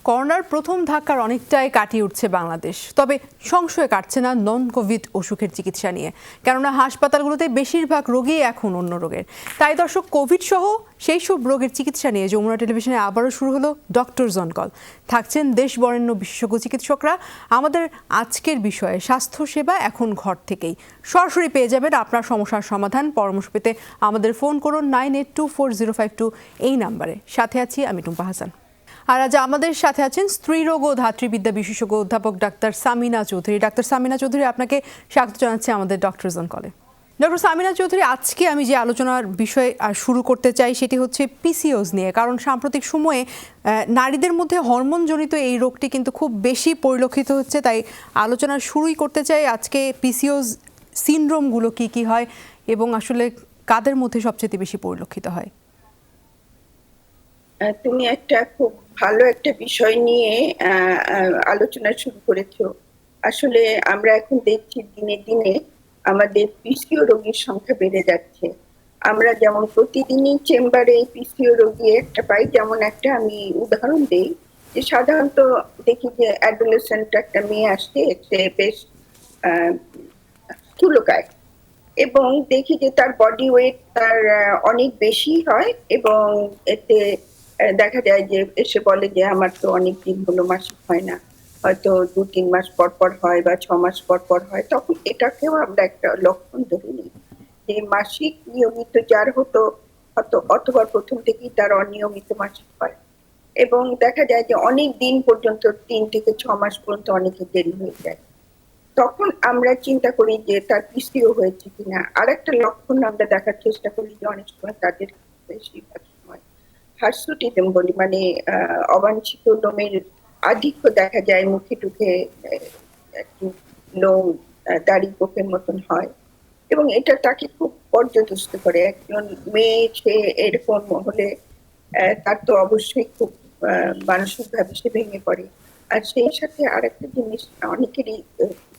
করোনার প্রথম ধাক্কার অনেকটাই কাটিয়ে উঠছে বাংলাদেশ, তবে সংশয় কাটছে না নন কোভিড অসুখের চিকিৎসা নিয়ে। কেননা হাসপাতালগুলোতে বেশিরভাগ রোগী এখন অন্য রোগের। তাই দর্শক, কোভিড সহ সেই সব রোগের চিকিৎসা নিয়ে যমুনা টেলিভিশনে আবারও শুরু হলো ডক্টরস অন কল। থাকছেন দেশ বরেণ্য বিশেষজ্ঞ চিকিৎসকরা। আমাদের আজকের বিষয়ে স্বাস্থ্যসেবা এখন ঘর থেকেই সরাসরি পেয়ে যাবেন আপনার সমস্যার সমাধান। পরামর্শ পেতে আমাদের ফোন করুন 982405 এই নাম্বারে। সাথে আছি আমি টুম্পা হাসান। আর আজ আমাদের সাথে আছেন স্ত্রীরোগ ও ধাত্রীবিদ্যা বিশেষজ্ঞ অধ্যাপক ডাক্তার সামিনা চৌধুরী। ডাক্তার সামিনা চৌধুরী, আপনাকে স্বাগত জানাচ্ছি আমাদের ডক্টরস অন কলে। ডক্টর সামিনা চৌধুরী, আজকে আমি যে আলোচনার বিষয় শুরু করতে চাই সেটি হচ্ছে পিসিওস নিয়ে। কারণ সাম্প্রতিক সময়ে নারীদের মধ্যে হরমোনজনিত এই রোগটি কিন্তু খুব বেশি পরিলক্ষিত হচ্ছে। তাই আলোচনার শুরুই করতে চাই আজকে পিসিওস সিনড্রোমগুলো কি কি হয় এবং আসলে কাদের মধ্যে সবচেয়ে বেশি পরিলক্ষিত হয়। তুমি একটা খুব ভালো একটা বিষয় নিয়ে আলোচনা শুরু করেছো। আসলে আমরা এখন দেখছি দিনে দিনে আমাদের পিসিও রোগীর সংখ্যা বেড়ে যাচ্ছে। আমরা যেমন প্রতিদিনই চেম্বারে পিসিও রোগী একটা পাই, যেমন একটা আমি উদাহরণ দিই যে সাধারণত দেখি যে অ্যাডোলেসেন্ট একটা মেয়ে আসছে, সে বেশ স্থূলকায় এবং দেখি যে তার বডি ওয়েট তার অনেক বেশি হয় এবং এতে দেখা যায় যে এসে বলে যে আমার তো অনেক দিন হলো মাসিক হয় না, হয়তো 2-3 মাস পর পর হয় বা 6 মাস পর পর হয়। তখন এটাকেও আমরা একটা লক্ষণ ধরে নিই যে মাসিক নিয়মিত যার হতো অথবা প্রথম থেকেই তার অনিয়মিত মাসিক হয় এবং দেখা যায় যে অনেক দিন পর্যন্ত 3 থেকে 6 মাস পর্যন্ত অনেকে দেরি হয়ে যায়। তখন আমরা চিন্তা করি যে তার পিসিও হয়েছে কিনা। আর একটা লক্ষণ আমরা দেখার চেষ্টা করি যে অনেক সময় তাদের বেশিরভাগ সময় হার্সুটিজম বলি, মানে অবাঞ্ছিত লোমের আধিক্য দেখা যায়, মুখে টুখে একটু লোম দাড়ি গোফের মতন হয় এবং এটা তাকে খুব পর্যদস্ত করে। একজন মেয়ে সে এরকম হলে তার তো অবশ্যই খুব মানসিকভাবে সে ভেঙে পড়ে। আর সেই সাথে আরেকটা জিনিস অনেকেরই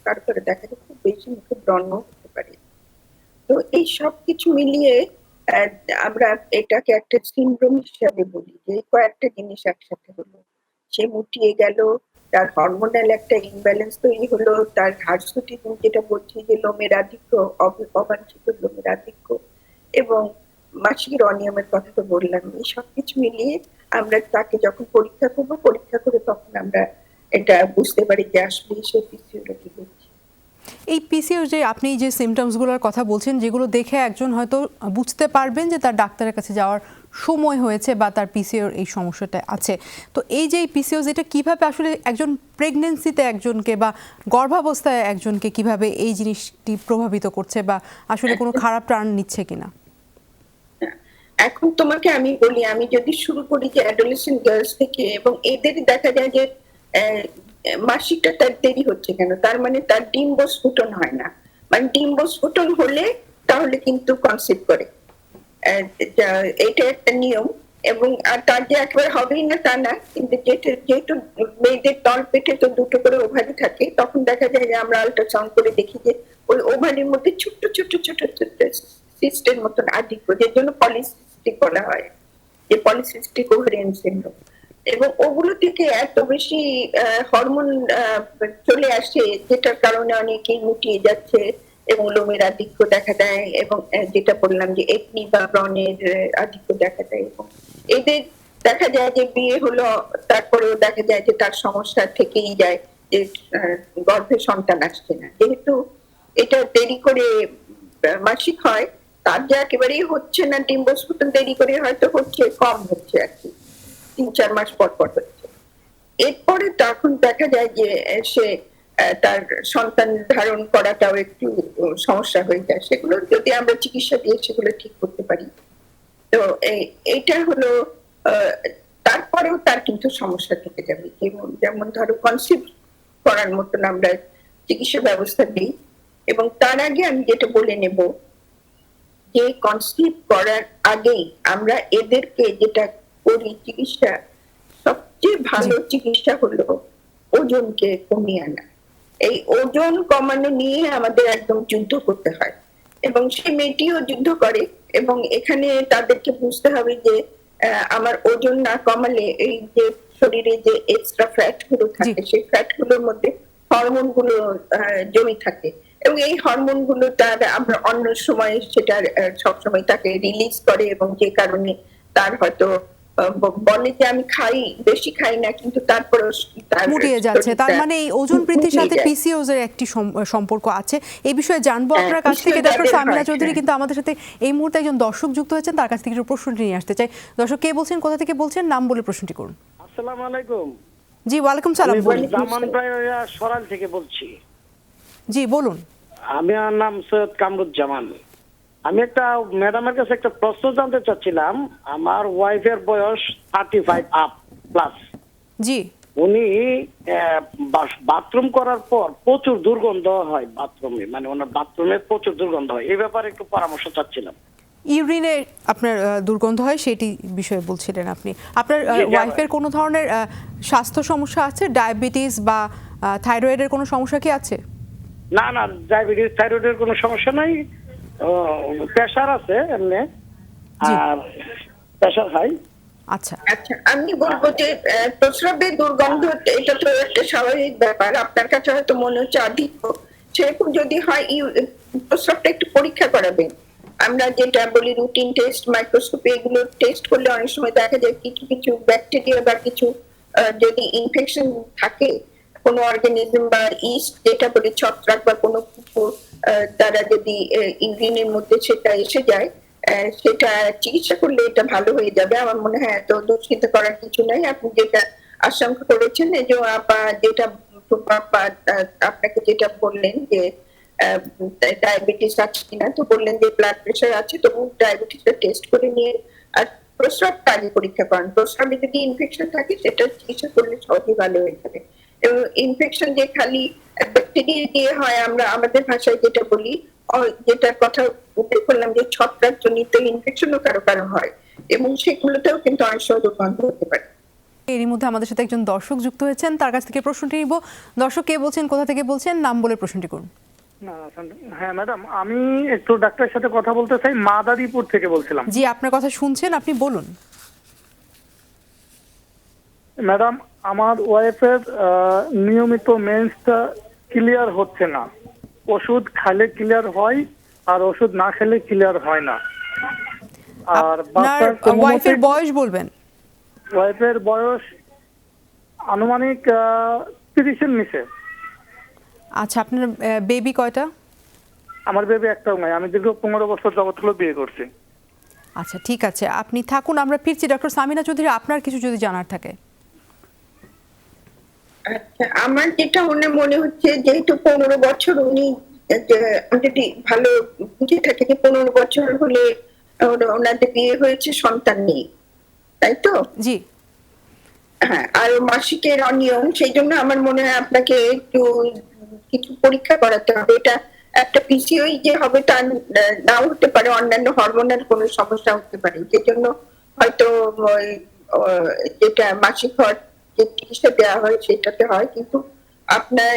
তারপরে দেখা যায় খুব বেশি মুখে ব্রণ হতে পারে। তো এই সবকিছু মিলিয়ে আমরা এটাকে একটা সিনড্রোম হিসাবে বলি যে কয়েকটা জিনিস একসাথে হলো, সে মুটিয়ে গেল, তার হরমোনাল একটা ইমব্যালেন্স তৈরি হলো, তার হার্সুটিজম যেটা বলছি যে লোমের আধিক্য, অবাঞ্ছিত লোমের আধিক্য এবং মাসিকের অনিয়মের কথা তো বললাম। এই সবকিছু মিলিয়ে আমরা তাকে যখন পরীক্ষা করে তখন আমরা এটা বুঝতে পারি যে আসলে সে পিসিওডি হচ্ছে। এই পিসিওস যে আপনি যে সিমটমসগুলোর কথা বলছেন, যেগুলো দেখে একজন হয়তো বুঝতে পারবেন যে তার ডাক্তারের কাছে যাওয়ার সময় হয়েছে বা তার পিসিওর এই সমস্যাটা আছে। তো এই যে পিসিওস, এটা কিভাবে আসলে একজন প্রেগনেন্সিতে একজনকে বা গর্ভাবস্থায় একজনকে কিভাবে এই জিনিসটি প্রভাবিত করছে বা আসলে কোনো খারাপ টার্ন নিচ্ছে কিনা? এখন তোমাকে আমি বলি, আমি যদি শুরু করি যে অ্যাডোলেসেন্ট গার্লস থেকে, এবং এদের দেখা যায় যে মাসিকটা তার দেরি হচ্ছে কেন, তার মানে তার ডিম্ব স্ফুটন হয় না। মানে ডিম্ব স্ফুটন হলে তাহলে কিন্তু কনসিভ করে, এটা একটা নিয়ম। এবং আর তার যে একেবারে হবেই না তা না, কিন্তু যেহেতু মেয়েদের তল পেটে তো দুটো করে ওভারি থাকে, তখন দেখা যায় যে আমরা আল্ট্রাসাউন্ড করে দেখি যে ওই ওভারির মধ্যে ছোট্ট ছোট্ট ছোট্ট ছোট্ট সিস্টের মতন আধিক্য, যে জন্য পলিসিস্টিক বলা হয়, যে পলিসিস্টিক ওভারিয়ান সিনড্রোম। এবং ওগুলো থেকে এত বেশি হরমোন চলে আসে যেটার কারণে অনেকেই মুটিয়ে যাচ্ছে এবং লোমের আধিক্য দেখা দেয় এবং যেটা বললাম যে একনি বা ব্রণের আধিক্য দেখা দেয়। এবং এদের দেখা যায় যে বিয়ে হলো তারপরেও দেখা যায় যে তার সমস্যা থেকেই যায়, যে গর্ভে সন্তান আসছে না। যেহেতু এটা দেরি করে মাসিক হয়, তার যে একেবারেই হচ্ছে না, ডিম্বস্ফুটন দেরি করে হয়তো হচ্ছে, কম হচ্ছে আর কি, 3-4 মাস পর পর হচ্ছে। এরপরে তখন দেখা যায় যে সে তার সন্তান ধারণ করাটাও একটু সমস্যা হয়ে যায়। সেগুলো যদি আমরা চিকিৎসা দিয়ে সেগুলো ঠিক করতে পারি, তো এইটা হলো। তারপরেও তার কিন্তু সমস্যা থেকে যাবে, যেমন ধরো কনসিভ করার মতন আমরা চিকিৎসা ব্যবস্থা দিই। এবং তার আগে আমি যেটা বলে নেব যে কনসিভ করার আগেই আমরা এদেরকে যেটা করি চিকিৎসা, সবচেয়ে ভালো চিকিৎসা হলো ওজনকে কমিয়ে আনা। এই ওজন কমানো নিয়ে আমাদের একদম যুদ্ধ করতে হয় এবং সেই মেয়েটিও যুদ্ধ করে। এবং এখানে তাদেরকে বুঝতে হবে যে আমার ওজন না কমালে এই যে শরীরে যে এক্সট্রা ফ্যাট গুলো থাকে সেই ফ্যাট গুলোর মধ্যে হরমোন গুলো জমে থাকে, এবং এই হরমোন গুলো তার আমরা অন্য সময় সেটা সবসময় তাকে রিলিজ করে, এবং যে কারণে তার হয়তো বলে যে আমি বেশি খাই না, কিন্তু তারপরে মুটিয়ে যাচ্ছে। তার মানে এই ওজন বৃদ্ধির সাথে পিসিওএস এর একটি সম্পর্ক আছে। এই বিষয়ে জানবো আপনার কাছ থেকে। ডক্টর সামিনা চৌধুরী কিন্তু আমাদের সাথে এই মুহূর্তে একজন দর্শক যুক্ত হয়েছেন, তার কাছ থেকে একটু প্রশ্নটি নিয়ে আসতে চাই। দর্শক কে বলছেন, কোথা থেকে বলছেন, নাম বলে প্রশ্নটি করুন। আসসালামু আলাইকুম। জি ওয়ালাইকুম সালাম। জামান ভাই সরাল থেকে বলছি। জি বলুন। আমার নাম সৈয়দ কামরুজ্জামান। আমি একটা ম্যাডামের কাছে একটা প্রশ্ন জানতে চাচ্ছিলাম। আমার ওয়াইফের বয়স 35 আপ প্লাস। জি। উনি বাথরুম করার পর প্রচুর দুর্গন্ধ হয় বাথরুমে, মানে ওনার বাথরুমে প্রচুর দুর্গন্ধ হয়, এই ব্যাপারে একটু পরামর্শ চাচ্ছিলাম। ইউরিনে আপনার দুর্গন্ধ হয় সেটি বিষয়ে বলছিলেন আপনি। আপনার ওয়াইফের কোনো ধরনের স্বাস্থ্য সমস্যা আছে, ডায়াবেটিস বা থাইরয়েডের কোনো সমস্যা কি আছে? না না, ডায়াবেটিস থাইরয়েডের কোনো সমস্যা নাই, প্রেসার আছে এমনি, আর প্রেসার হাই। আচ্ছা, আমি বলবো যে প্রস্রাবের দুর্গন্ধ এটা তো একটা স্বাভাবিক ব্যাপার। আপনার কাছে হয়তো মনে হচ্ছে আধিক্য, সেরকম যদি হয় প্রস্রাবটা একটু পরীক্ষা করাবেন। আমরা যেটা বলি রুটিন টেস্ট, মাইক্রোস্কোপি, এগুলো টেস্ট করলে অনেক সময় দেখা যায় কিছু কিছু ব্যাকটেরিয়া বা কিছু যদি ইনফেকশন থাকে কোনো অর্গানিজম বা ইস্ট যেটা বলি ছত্রাক বা কোনো কিছু দ্বারা যদি ইউরিনের মধ্যে সেটা এসে যায়, সেটা চিকিৎসা করলে এটা ভালো হয়ে যাবে। আমার মনে হয় এত দুশ্চিন্তা করার কিছু নাই। আপনি যেটা আশঙ্কা করেছেন যে আপা যেটা আপনাকে যেটা বললেন যে ডায়াবেটিস আছে কিনা, তো বললেন যে ব্লাড প্রেশার আছে, তো ডায়াবেটিসটা টেস্ট করে নিয়ে আর প্রস্রাবটা আগে পরীক্ষা করেন। প্রস্রাবে যদি ইনফেকশন থাকে সেটা চিকিৎসা করলে সহজেই ভালো হয়ে যাবে। এবং ইনফেকশন যে খালি ব্যাকটেরিয়া দিয়ে হয়, আমরা আমাদের ভাষায় যেটা বলি, যেটার কথা উল্লেখ করলাম যে ছত্রাক জনিত ইনফেকশনও কারো কারো হয়, এবং সেগুলোতেও কিন্তু অনেক সময় দুর্গন্ধ হতে পারে। এরই মধ্যে আমাদের সাথে একজন দর্শক যুক্ত হয়েছেন, তার কাছ থেকে প্রশ্নটি নিব। দর্শক কে বলছেন, কোথা থেকে বলছেন, নাম বলে প্রশ্নটি করুন। হ্যাঁ ম্যাডাম, আমি একটু ডাক্তারের সাথে কথা বলতে চাই। মাদারীপুর থেকে বলছিলাম। জি আপনার কথা শুনছেন, আপনি বলুন। ম্যাডাম, আমার ওয়াইফের নিয়মিত মেন্সটা ক্লিয়ার হচ্ছে না। ওষুধ খেলে ক্লিয়ার হয়, আর ওষুধ না খেলে ক্লিয়ার হয় না। আর ওয়াইফের বয়স বলবেন? ওয়াইফের বয়স আনুমানিক 30-এর নিচে। আচ্ছা, আপনার বেবি কয়টা? আমার বেবি একটাও নাই। আমি দীর্ঘ 15 বছর যাবত হলো বিয়ে করছি। আচ্ছা ঠিক আছে, আপনি থাকুন, আমরা ফিরছি। ডক্টর সামিনা চৌধুরী, আপনার কিছু যদি জানার থাকে। আচ্ছা, আমার যেটা মনে হচ্ছে যেহেতু 15 বছর উনি যদি ভালো বুঝে থাকে যে 15 বছর হলে ওনাদের বিয়ে হয়েছে, সন্তান নেই, তাই তো? জি হ্যাঁ, আর মাসিকের অনিয়ম, সেই জন্য আমার মনে হয় আপনাকে একটু কিছু পরীক্ষা করাতে হবে। এটা একটা পিসিওই যে হবে তা নাও হতে পারে, অন্যান্য হরমোনাল কোনো সমস্যা হতে পারে, যে জন্য হয়তো যেটা মাসিক হওয়ার যে চিকিৎসা দেওয়া হয় সেটাতে হয়। কিন্তু আপনার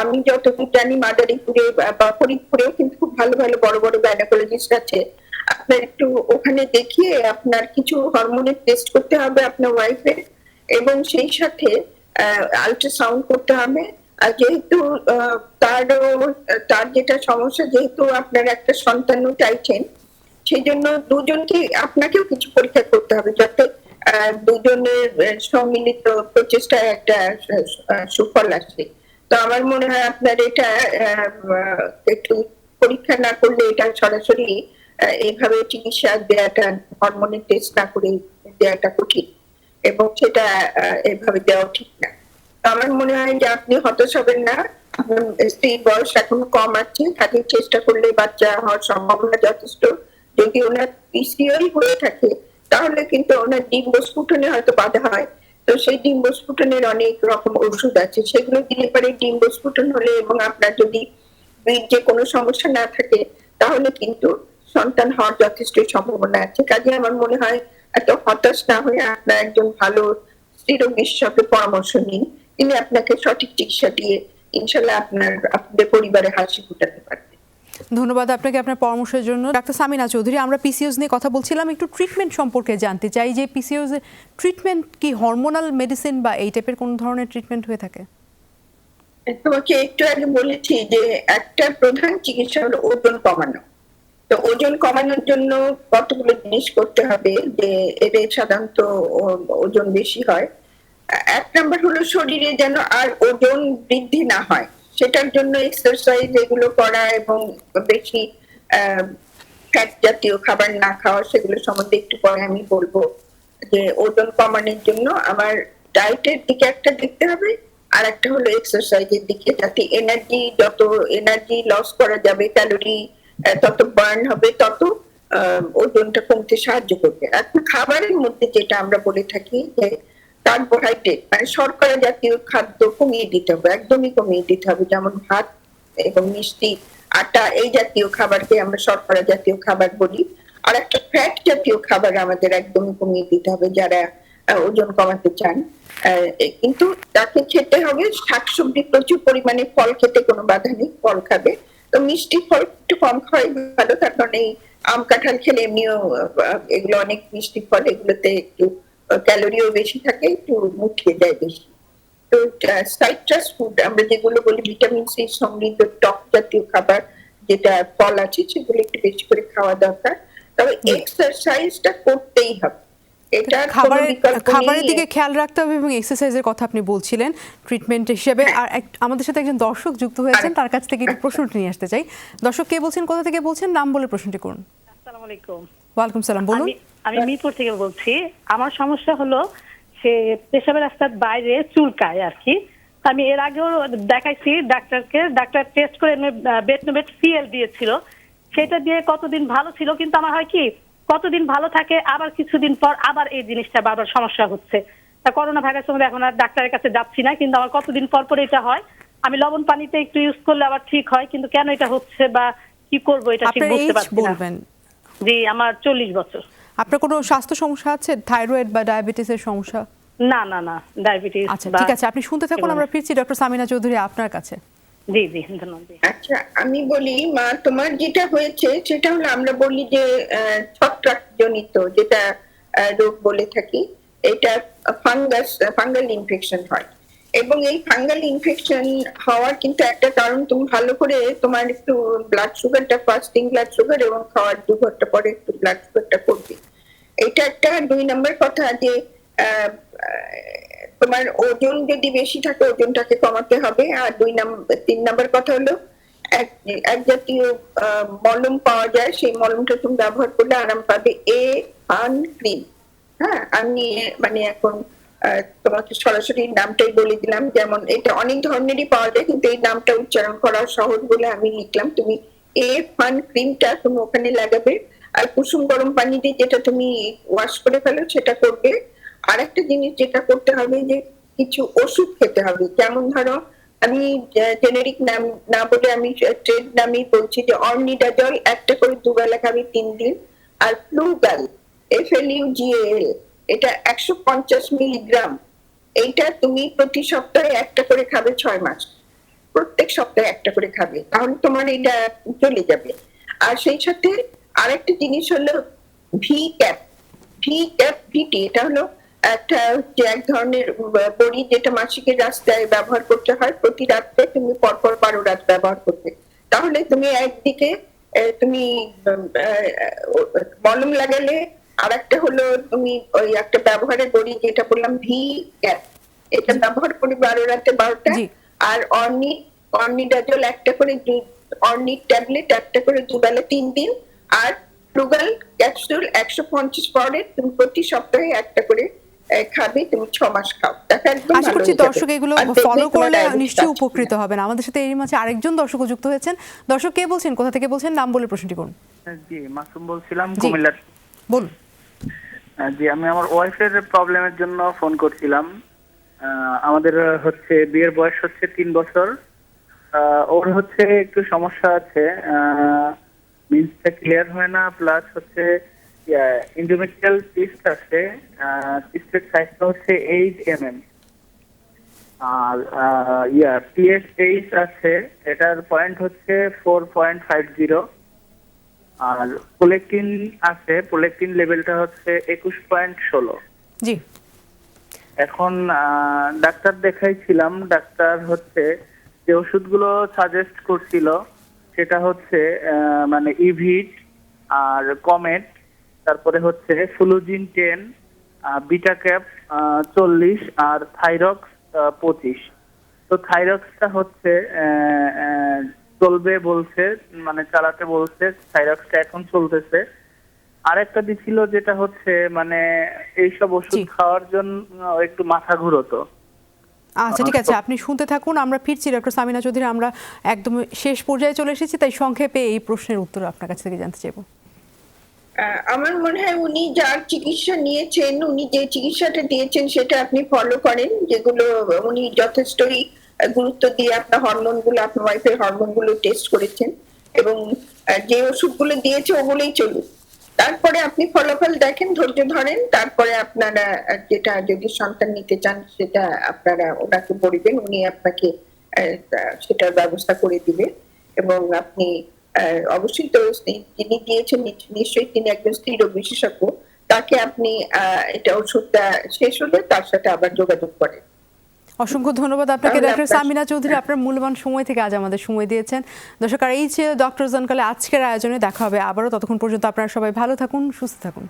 আমি যতটুকু জানি মাদারীপুরে বা ফরিদপুরেও কিন্তু খুব ভালো ভালো বড় বড় গাইনোকোলজিস্ট আছে। আপনার একটু ওখানে দেখিয়ে আপনার কিছু হরমোনের টেস্ট করতে হবে আপনার ওয়াইফের, এবং সেই সাথে আল্ট্রাসাউন্ড করতে হবে। আর যেহেতু তার যেটা সমস্যা, যেহেতু আপনার একটা সন্তানও চাইছেন, সেই জন্য দুজনকে আপনাকেও কিছু পরীক্ষা করতে হবে, যাতে দুজনের সম্মিলিত প্রচেষ্টায় একটা সুফল আসে। তো আমার মনে হয় আপনার এটা একটু পরীক্ষা না করলে, এটা সরাসরি এইভাবে চিকিৎসা দেওয়াটা, হরমোনের টেস্ট না করে দেওয়াটা কঠিন, এবং সেটা এভাবে দেওয়া ঠিক না। আমার মনে হয় যে আপনি হতাশ হবেন না। স্ত্রীর বয়স এখনো কম আছে, তাকে চেষ্টা করলে বাচ্চা হওয়ার সম্ভাবনা যথেষ্ট। যদি ওনার পিসিওই হয়ে থাকে তাহলে কিন্তু ওনার ডিম্বস্ফুটনে হয়তো বাধা হয়, তো সেই ডিম্বস্ফুটনের অনেক রকম ওষুধ আছে, সেগুলো দিলে পরে ডিম্বস্ফুটন হলে এবং আপনার যদি বীর্যে কোনো সমস্যা না থাকে তাহলে কিন্তু সন্তান হওয়ার যথেষ্ট সম্ভাবনা আছে। কাজে আমার মনে হয় এত হতাশ না হয়ে আপনার একজন ভালো স্ত্রীরোগ বিশেষজ্ঞের পরামর্শ নিন, তিনি আপনাকে সঠিক চিকিৎসা দিয়ে ইনশাল্লাহ আপনাদের পরিবারে হাসি ফুটাতে পারবেন। ধন্যবাদ আপনাকে আপনার পরামর্শের জন্য। ডাক্তার সামিনা চৌধুরী, আমরা পিসিওস নিয়ে কথা বলছিলাম, একটু ট্রিটমেন্ট সম্পর্কে জানতে চাই যে পিসিওস ট্রিটমেন্ট কি হরমোনাল মেডিসিন বা এই টাইপের কোন ধরনের ট্রিটমেন্ট হয়ে থাকে? তোমাকে একটু আগে বলেছি যে একটা প্রধান চিকিৎসা হলো ওজন কমানো। তো ওজন কমানোর জন্য কতগুলো জিনিস করতে হবে, যে এদের সাধারণত ওজন বেশি হয়। এক নাম্বার হলো শরীরে যেন আর ওজন বৃদ্ধি না হয়, সেটার জন্য এক্সারসাইজ এগুলো করা এবং বেশি ফ্যাট জাতীয় খাবার না খাওয়া, সেগুলো সম্বন্ধে একটু পরে আমি বলবো। যে ওজন কমানোর জন্য আমার ডায়েটের দিকে একটা দেখতে হবে, আর একটা হলো এক্সারসাইজের দিকে, যাতে যত এনার্জি লস করা যাবে, ক্যালোরি তত বার্ন হবে, তত ওজনটা কমতে সাহায্য করবে। এখন খাবারের মধ্যে যেটা আমরা বলে থাকি যে কার্বোহাইড্রেট মানে শর্করা জাতীয় খাদ্য কমিয়ে দিতে হবে, একদমই কমিয়ে দিতে হবে। যেমন ভাত এবং মিষ্টি, আটা, এই জাতীয় খাবারকে আমরা শর্করা জাতীয় খাবার বলি। আর একটা ফ্যাট জাতীয় খাবার আমাদের একদমই কমিয়ে দিতে হবে যারা ওজন কমাতে চান। কিন্তু তাকে খেতে হবে শাকসবজি, প্রচুর পরিমাণে ফল খেতে কোনো বাধা নেই, ফল খাবে। তো মিষ্টি ফল একটু কম খাওয়াই ভালো, তার কারণ এই আম কাঁঠাল খেলে এমনিও এগুলো অনেক মিষ্টি ফল, এগুলোতে একটু ক্যালোরিও বেশি থাকে, একটু মুখিয়ে যায় বেশি। তো সাইট্রাস ফুড আমরা যেগুলো বলি, ভিটামিন সি সমৃদ্ধ টক জাতীয় খাবার যেটা ফল আছে, সেগুলো একটু বেশি করে খাওয়া দরকার। তবে এক্সারসাইজটা করতেই হবে, এটা খাবারের দিকে খেয়াল রাখতে হবে এবং এক্সারসাইজের কথা আপনি বলছিলেন ট্রিটমেন্ট হিসেবে। আর আমাদের সাথে একজন দর্শক যুক্ত হয়েছেন, তার কাছ থেকে একটু প্রশ্নটি নিয়ে আসতে চাই। দর্শক কে বলছেন, কোথা থেকে বলছেন, নাম বলে প্রশ্নটি করুন। আসসালামু আলাইকুম। ওয়ালাইকুম সালাম, বলুন। আমি মিরপুর থেকে বলছি। আমার সমস্যা হলো সে পেশাবের রাস্তার বাইরে চুলকায় আর কি। আমি এর আগেও দেখাইছি ডাক্তারকে, ডাক্তার টেস্ট করে বেটনোবেট সিএল দিয়েছিল, সেটা দিয়ে কতদিন ভালো ছিল। কিন্তু আমার হয় কি, কতদিন ভালো থাকে, আবার কিছুদিন পর আবার এই জিনিসটা বারবার সমস্যা হচ্ছে। তা করোনা ভাইরাস সময় এখন আর ডাক্তারের কাছে যাচ্ছি না, কিন্তু আমার কতদিন পর পর এটা হয়। আমি লবণ পানিতে একটু ইউজ করলে আবার ঠিক হয়, কিন্তু কেন এটা হচ্ছে বা কি করবো এটা ঠিক বুঝতে পারছি না। জি, আমার 40 বছর। আপনার কোনো স্বাস্থ্য সমস্যা আছে, থাইরয়েড বা ডায়াবেটিসের সমস্যা? না না না, ডায়াবেটিস। আচ্ছা, ঠিক আছে, আপনি শুনতে থাকুন, আমরা ফিরছি ডক্টর সামিনা চৌধুরী আপনার কাছে। জি জি, ধন্যবাদ। আচ্ছা, আমি বলি মা, তোমার যেটা হয়েছে সেটা হলো আমরা বলি যে ছত্রাক জনিত যেটা রোগ বলে থাকি, এটা ফাঙ্গাল ইনফেকশন হয়। এবং এই ফাঙ্গাল ইনফেকশন হওয়ার কিন্তু একটা কারণ, তুমি ভালো করে তোমার একটু ব্লাড সুগারটা, ফাস্টিং ব্লাড সুগার এবং খাওয়ার 2 ঘন্টা পরে একটু ব্লাড সুগারটা করবে। এটা একটা 2 নম্বর কথা, যে তোমার ওজন যদি বেশি থাকে ওজনটাকে কমাতে হবে। আর 3 নম্বর কথা হলো এক জাতীয় মলম পাওয়া যায়, সেই মলমটা তুমি ব্যবহার করলে আরাম পাবে, ফান ক্রিম। হ্যাঁ, আমি মানে এখন তোমাকে সরাসরি নামটাই বলে দিলাম। যেমন এটা অনেক ধরনেরই পাওয়া যায়, কিন্তু এই নামটা উচ্চারণ করা সহজ বলে আমি লিখলাম। তুমি ফান ক্রিমটা তুমি ওখানে লাগাবে, আর কুসুম গরম পানি দিয়ে যেটা তুমি ওয়াশ করে ফেলো সেটা করবে। আর একটা জিনিস যেটা করতে হবে, যে কিছু ওষুধ খেতে হবে। যেমন ধরো, আমি জেনেরিক নাম না বলে আমি ট্রেড নামই বলছি, যে অর্নিডাজল একটা করে 2 বেলা খাবি 3 দিন। আর ফ্লুগাল, FLUGAL, এটা 150 মিলিগ্রাম, এইটা তুমি প্রতি সপ্তাহে একটা করে খাবে 6 মাস, প্রত্যেক সপ্তাহে একটা করে খাবে, তাহলে তোমার এটা চলে যাবে। আর সেই সাথে আরেকটা জিনিস হলো VCAP, এটা হলো একটা এক ধরনের বড়ি, যেটা মাসিকের রাস্তায় ব্যবহার করতে হয়। প্রতি রাত্রে তুমি পরপর 12 রাত ব্যবহার করবে, তাহলে তুমি একদিকে তুমি মলম লাগালে, আর একটা হলো তুমি ওই একটা ব্যবহারের বড়ি যেটা বললাম VCAP, এটা ব্যবহার করে 12 রাতে 12টা। আর অর্নিডাজল একটা করে, অর্নিড ট্যাবলেট একটা করে 2 বেলা 3 দিন। আর ফ্লুগাল ক্যাপসুল 150 পাউডার তুমি প্রতি সপ্তাহে একটা করে খাবে, তুমি 6 মাস খাও। আশা করছি দর্শক এগুলো ফলো করলে নিশ্চয়ই উপকৃত হবেন। আমাদের সাথে এর মাঝে আরেকজন দর্শক যুক্ত হয়েছেন। দর্শক কে বলছেন, কোথা থেকে বলছেন, নাম বলে প্রশ্নটি করুন। জি, মাসুম বলছিলাম, কুমিল্লা। বলুন। জি, আমি আমার ওয়াইফের প্রবলেমের জন্য ফোন করছিলাম। আমাদের হচ্ছে বিয়ের বয়স হচ্ছে 3 বছর। ওর হচ্ছে একটু সমস্যা আছে, মিন্সটা ক্লিয়ার হয় না, প্লাস হচ্ছে ইন্ডোমেট্রিয়াল সিস্ট আছে, সিস্টের সাইজটা হচ্ছে 8 mm। আর PSH আছে, এটার পয়েন্ট হচ্ছে 4.50। আর প্রোলেকটিন আছে, প্রোলেকটিন লেভেলটা হচ্ছে 21.16। জি। এখন ডাক্তার দেখাইছিলাম, ডাক্তার হচ্ছে যে ওষুধগুলো সাজেস্ট করছিল সেটা হচ্ছে মানে ইভিট আর কমেট, তারপরে হচ্ছে ফ্লুজিন 10, বিটা ক্যাপ 40 আর থাইরক্স 25। তো থাইরক্সটা হচ্ছে চলবে বলছে, মানে চালাতে বলছে, থাইরক্সটা এখন চলতেছে। আরেকটা দিছিল যেটা হচ্ছে মানে এইসব ওষুধ জি। খাওয়ার জন্য একটু মাথা ঘুরতো। আচ্ছা, ঠিক আছে, আপনি শুনতে থাকুন, আমরা ফিরছি ডক্টর সামিনা চৌধুরী। আমরা একদম শেষ পর্যায়ে চলে এসেছি, তাই সংক্ষেপে এই প্রশ্নের উত্তর আপনার কাছ থেকে জানতে চাইবো। আমার মনে হয় উনি যার চিকিৎসা নিয়েছেন, উনি যে চিকিৎসাটা দিয়েছেন সেটা আপনি ফলো করেন, যেগুলো উনি যথেষ্টই গুরুত্ব দিয়ে আপনার হরমোন গুলো, আপনার ওয়াইফের হরমোন গুলো টেস্ট করেছেন, এবং যে ওষুধগুলো দিয়েছে ওগুলোই চলুন। তারপরে আপনি ফলাফল দেখেন, ধৈর্য ধরেন, তারপরে আপনারা যেটা যদি সন্তান নিতে চান সেটা আপনারা ওনাকে বলবেন, উনি আপনাকে সেটার ব্যবস্থা করে দিবে। এবং আপনি অবশ্যই তো যিনি দিয়েছেন নিশ্চয়ই তিনি একজন স্ত্রীরোগ বিশেষজ্ঞ, তাকে আপনি এটা ওষুধটা শেষ হলে তার সাথে আবার যোগাযোগ করেন। অসংখ্য ধন্যবাদ আপনাকে তাহলে ডক্টর আপনার- সামিনা চৌধুরী, আপনার মূল্যবান সময় থেকে আজ আমাদের সময় দিয়েছেন। দর্শক, আর এই যে ডক্টর জনকালে আজকের আয়োজনে দেখা হবে আবারও, ততক্ষণ পর্যন্ত আপনারা সবাই ভালো থাকুন, সুস্থ থাকুন।